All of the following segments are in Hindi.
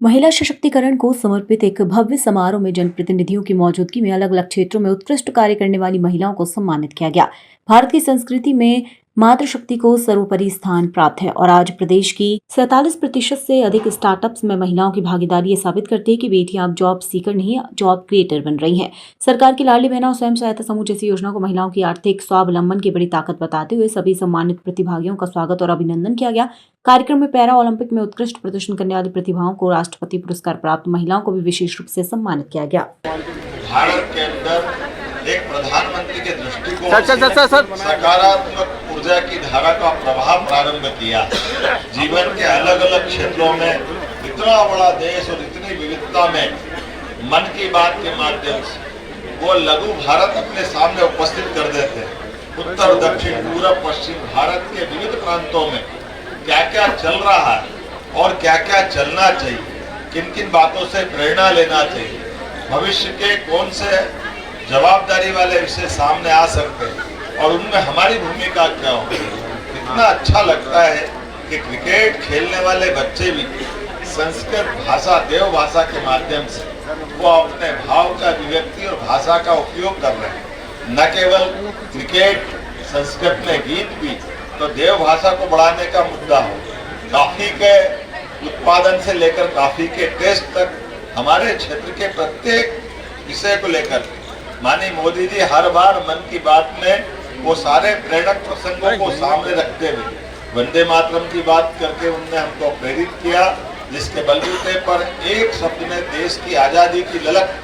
महिला सशक्तिकरण को समर्पित एक भव्य समारोह में जनप्रतिनिधियों की मौजूदगी में अलग अलग क्षेत्रों में उत्कृष्ट कार्य करने वाली महिलाओं को सम्मानित किया गया। भारत की संस्कृति में मातृशक्ति को सर्वोपरि स्थान प्राप्त है और आज प्रदेश की 47% से अधिक स्टार्टअप्स में महिलाओं की भागीदारी ये साबित करती है कि बेटियां अब जॉब सीकर नहीं जॉब क्रिएटर बन रही हैं। सरकार की लाडली बहना और स्वयं सहायता समूह जैसी योजना को महिलाओं की आर्थिक स्वावलंबन की बड़ी ताकत बताते हुए सभी सम्मानित प्रतिभागियों का स्वागत और अभिनंदन किया गया। कार्यक्रम में पैरा ओलंपिक में उत्कृष्ट प्रदर्शन करने वाली प्रतिभाओं को राष्ट्रपति पुरस्कार प्राप्त महिलाओं को भी विशेष रूप से सम्मानित किया गया। भारत के अंदर एक प्रधानमंत्री के दृष्टिकोण से सकारात्मक ऊर्जा की धारा का प्रभाव प्रारंभ किया। जीवन के अलग अलग क्षेत्रों में इतना बड़ा देश और इतनी विविधता में मन की बात के माध्यम से वो लघु भारत अपने सामने उपस्थित कर देते। उत्तर दक्षिण पूर्व पश्चिम भारत के विविध प्रांतों में क्या क्या चल रहा है और क्या क्या चलना चाहिए, किन किन बातों से प्रेरणा लेना चाहिए, भविष्य के कौन से जवाबदारी वाले विषय सामने आ सकते हैं और उनमें हमारी भूमिका क्या हो। इतना अच्छा लगता है कि क्रिकेट खेलने वाले बच्चे भी संस्कृत भाषा देव भाषा के माध्यम से वो अपने भाव का अभिव्यक्ति और भाषा का उपयोग कर रहे हैं। न केवल क्रिकेट, संस्कृत में गीत भी तो देव भाषा को बढ़ाने का मुद्दा हो। कॉफी के उत्पादन से लेकर कॉफी के टेस्ट तक हमारे क्षेत्र के प्रत्येक विषय को लेकर माननीय मोदी जी हर बार मन की बात में वो सारे प्रेरक प्रसंगों को सामने रखते हुए वंदे मातरम की बात करके उनने हमको प्रेरित किया, जिसके बलबूते पर एक शब्द में देश की आजादी की ललक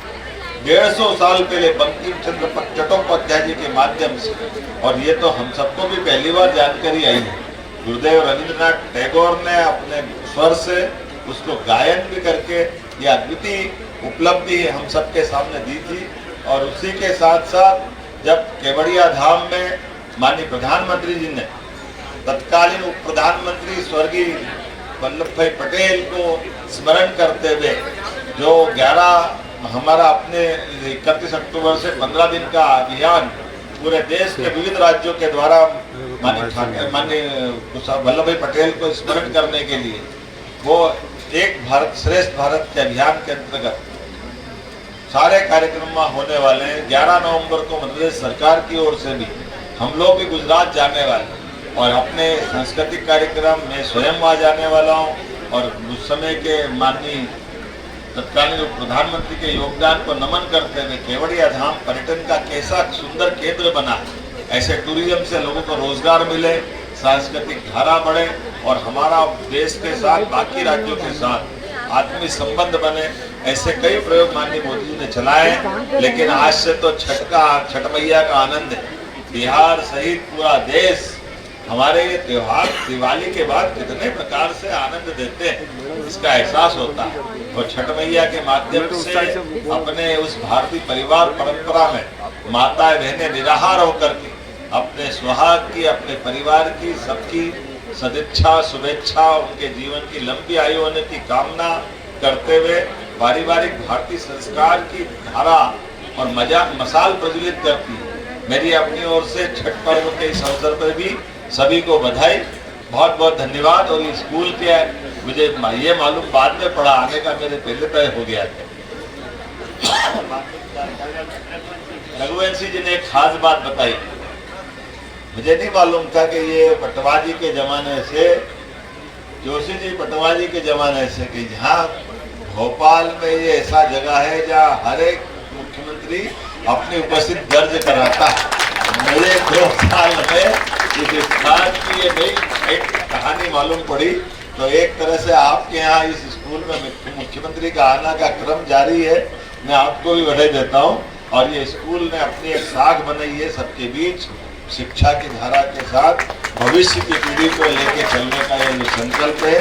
150 साल पहले बंकिम चंद्र चट्टोपाध्याय जी के माध्यम से, और ये तो हम सबको भी पहली बार जानकारी आई है। गुरुदेव रविंद्रनाथ टैगोर ने अपने स्वर से उसको गायन भी करके ये अद्वितीय उपलब्धि हम सबके सामने दी थी। और उसी के साथ साथ जब केवड़िया धाम में माननीय प्रधानमंत्री जी ने तत्कालीन उप प्रधानमंत्री स्वर्गीय वल्लभ भाई पटेल को स्मरण करते हुए जो 11 हमारा अपने 31 अक्टूबर से 15 दिन का अभियान पूरे देश के विविध राज्यों के द्वारा माननीय वल्लभ भाई पटेल को स्मरण करने के लिए वो एक भारत श्रेष्ठ भारत के अभियान के अंतर्गत सारे कार्यक्रम होने वाले हैं। 11 नवंबर को मध्य प्रदेश सरकार की ओर से भी हम लोग भी गुजरात जाने वाले और अपने सांस्कृतिक कार्यक्रम में स्वयं वहाँ जाने वाला हूँ और उस समय के माननीय तत्कालीन प्रधानमंत्री के योगदान को नमन करते हुए केवड़िया धाम पर्यटन का कैसा सुंदर केंद्र बना, ऐसे टूरिज्म से लोगों को रोजगार मिले, सांस्कृतिक धारा बढ़े और हमारा देश के साथ बाकी राज्यों के साथ आत्मीय संबंध बने, ऐसे कई प्रयोग माननीय मोदी जी ने चलाए। लेकिन आज से तो छठ मैया का आनंद है। बिहार सहित पूरा देश हमारे ये त्योहार दिवाली के बाद कितने प्रकार से आनंद देते हैं इसका एहसास होता है। और छठ मैया के माध्यम से अपने उस भारतीय परिवार परंपरा में माताएं बहनें निराहार होकर के अपने सुहाग की, अपने परिवार की, सबकी सदिच्छा शुभेच्छा, उनके जीवन की लंबी आयु होने की कामना करते हुए पारिवारिक भारतीय संस्कार की धारा और मसाल प्रज्वलित करती है। मेरी अपनी ओर से छठ पर्व के इस अवसर पर भी सभी को बधाई, बहुत बहुत धन्यवाद। और इस स्कूल के मुझे ये मालूम बाद में पड़ा, आने का मेरे पहले तय हो गया था। रघुवंशी जी ने एक खास बात बताई, मुझे नहीं मालूम था कि ये पटवाजी के जमाने से, जोशी जी पटवाजी के जमाने से, कि जहाँ भोपाल में ये ऐसा जगह है जहाँ हर एक मुख्यमंत्री अपनी उपस्थिति दर्ज कराता है। मुझे 2 साल में इस स्थान की ये नई एक कहानी मालूम पड़ी। तो एक तरह से आपके यहाँ इस स्कूल में मुख्यमंत्री का आना का क्रम जारी है, मैं आपको भी बधाई देता हूँ। और ये स्कूल ने अपनी एक साख बनाई है सबके बीच, शिक्षा की धारा के साथ भविष्य की पीढ़ी को लेके चलने का ये जो संकल्प है,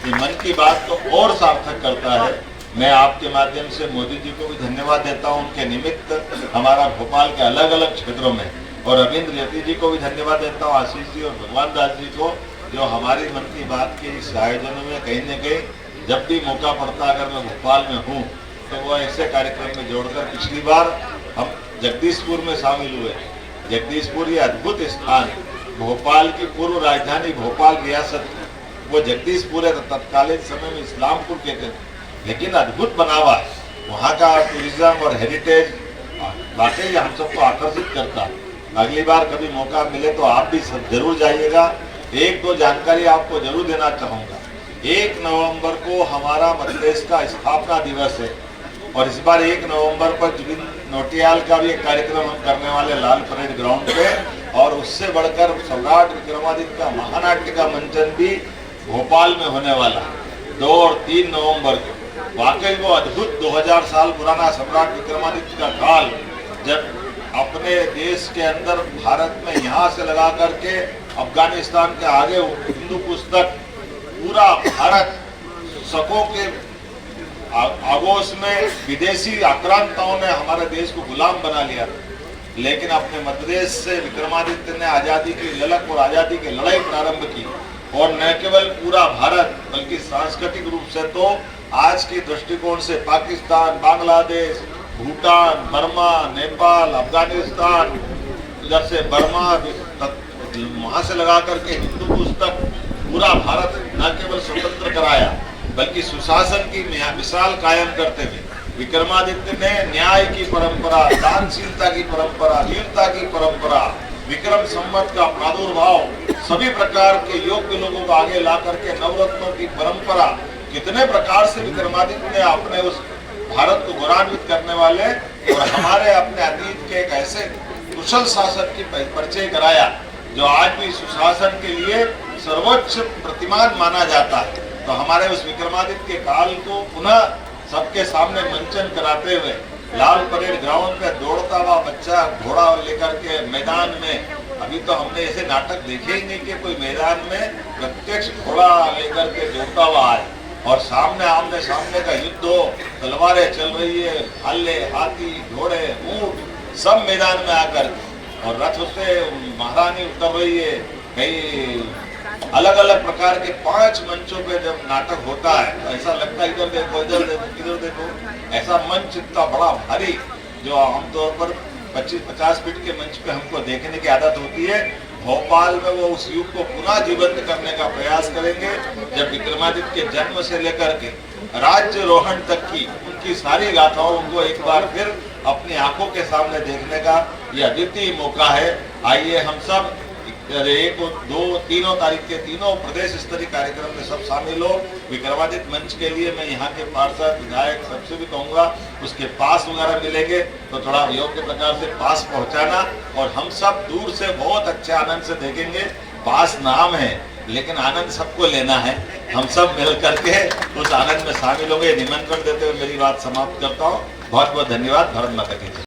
ये मन की बात को और सार्थक करता है। मैं आपके माध्यम से मोदी जी को भी धन्यवाद देता हूँ उनके निमित्त हमारा भोपाल के अलग अलग क्षेत्रों में, और रविंद्र यति जी को भी धन्यवाद देता हूँ, आशीष जी और भगवान दास जी को, जो हमारी मन की बात के इस आयोजन में कहीं न कहीं जब भी मौका पड़ता अगर मैं भोपाल में हूँ तो वो ऐसे कार्यक्रम में जोड़कर, पिछली बार हम जगदीशपुर में शामिल हुए। जगदीशपुर ये अद्भुत स्थान, भोपाल की पूर्व राजधानी भोपाल रियासत, वो जगदीशपुर है, तत्कालीन समय में इस्लामपुर कहते थे। लेकिन अद्भुत बनावा है। वहाँ का टूरिज्म और हेरिटेज वाकई हम सबको आकर्षित करता है। अगली बार कभी मौका मिले तो आप भी सब जरूर जाइएगा। एक दो जानकारी आपको जरूर देना चाहूँगा। 1 नवंबर को हमारा मध्य प्रदेश का स्थापना दिवस है और इस बार 1 नवंबर पर जुबिन नौटियाल का भी एक कार्यक्रम हम करने वाले लाल परेड ग्राउंड पे, और उससे बढ़कर सम्राट विक्रमादित्य का महानाट्य का मंचन भी भोपाल में होने वाला है 2 और 3 नवंबर को। वाकई वो अद्भुत 2000 साल पुराना सम्राट विक्रमादित्य का काल, जब अपने देश के अंदर भारत में यहाँ से लगा करके अफगानिस्तान के आगे हिंदू पुस्तक पूरा भारत शकों के आगोश में विदेशी आक्रांताओं ने हमारे देश को गुलाम बना लिया, लेकिन अपने मध्य प्रदेश से विक्रमादित्य ने आज़ादी की ललक और आज़ादी की लड़ाई प्रारंभ की। और न केवल पूरा भारत बल्कि सांस्कृतिक रूप से तो आज की दृष्टिकोण से पाकिस्तान, बांग्लादेश, भूटान, बर्मा, नेपाल, अफगानिस्तान, इधर से बर्मा, वहाँ से लगा करके हिंदू पुस्तक पूरा भारत न केवल स्वतंत्र कराया बल्कि सुशासन की मिसाल कायम करते हुए विक्रमादित्य ने न्याय की परंपरा, दानशीलता की परंपरा, वीरता की परंपरा, विक्रम संवत का प्रादुर्भाव, सभी प्रकार के योग्य लोगों को आगे ला करके नवरत्नों की परंपरा, कितने प्रकार से विक्रमादित्य ने अपने उस भारत को गौरवान्वित करने वाले और हमारे अपने अतीत के एक ऐसे कुशल शासक की परिचय कराया जो आज भी सुशासन के लिए सर्वोच्च प्रतिमान माना जाता है। तो हमारे उस विक्रमादित्य के काल को पुनः सबके सामने मंचन कराते हुए लाल परेड ग्राउंड पे दौड़ता हुआ बच्चा घोड़ा लेकर के मैदान में, अभी तो हमने ऐसे नाटक देखे ही नहीं कि कोई मैदान में प्रत्यक्ष घोड़ा लेकर के दौड़ता हुआ है और सामने आमने सामने का युद्ध हो, तलवारें चल रही है, भाले, हाथी, घोड़े, ऊंट सब मैदान में आकर, और रथ से महारानी उतर रही है। कई अलग अलग प्रकार के 5 मंचों पे जब नाटक होता है तो ऐसा लगता है इधर देखो, इधर देखो, इधर देखो। ऐसा मंच इतना बड़ा भारी जो आमतौर पर 25-50 फीट के मंच पे हमको देखने की आदत होती है, भोपाल में वो उस युग को पुनः जीवंत करने का प्रयास करेंगे जब विक्रमादित्य के जन्म से लेकर के राज्य रोहण तक की उनकी सारी गाथाओं को एक बार फिर अपनी आंखों के सामने देखने का यह अद्वितीय मौका है। आइए हम सब 1, 2, 3 तारीख के तीनों प्रदेश स्तरीय कार्यक्रम में सब शामिल हो। विक्रमादित्य मंच के लिए मैं यहाँ के पार्षद, विधायक सबसे भी कहूँगा उसके पास वगैरह मिलेंगे तो थोड़ा योग्य प्रकार से पास पहुँचाना, और हम सब दूर से बहुत अच्छे आनंद से देखेंगे। पास नाम है लेकिन आनंद सबको लेना है, हम सब मिल करके उस आनंद में शामिल होंगे। निमंत्रण देते हुए मेरी बात समाप्त करता हूँ। बहुत बहुत धन्यवाद। भारत माता की जय।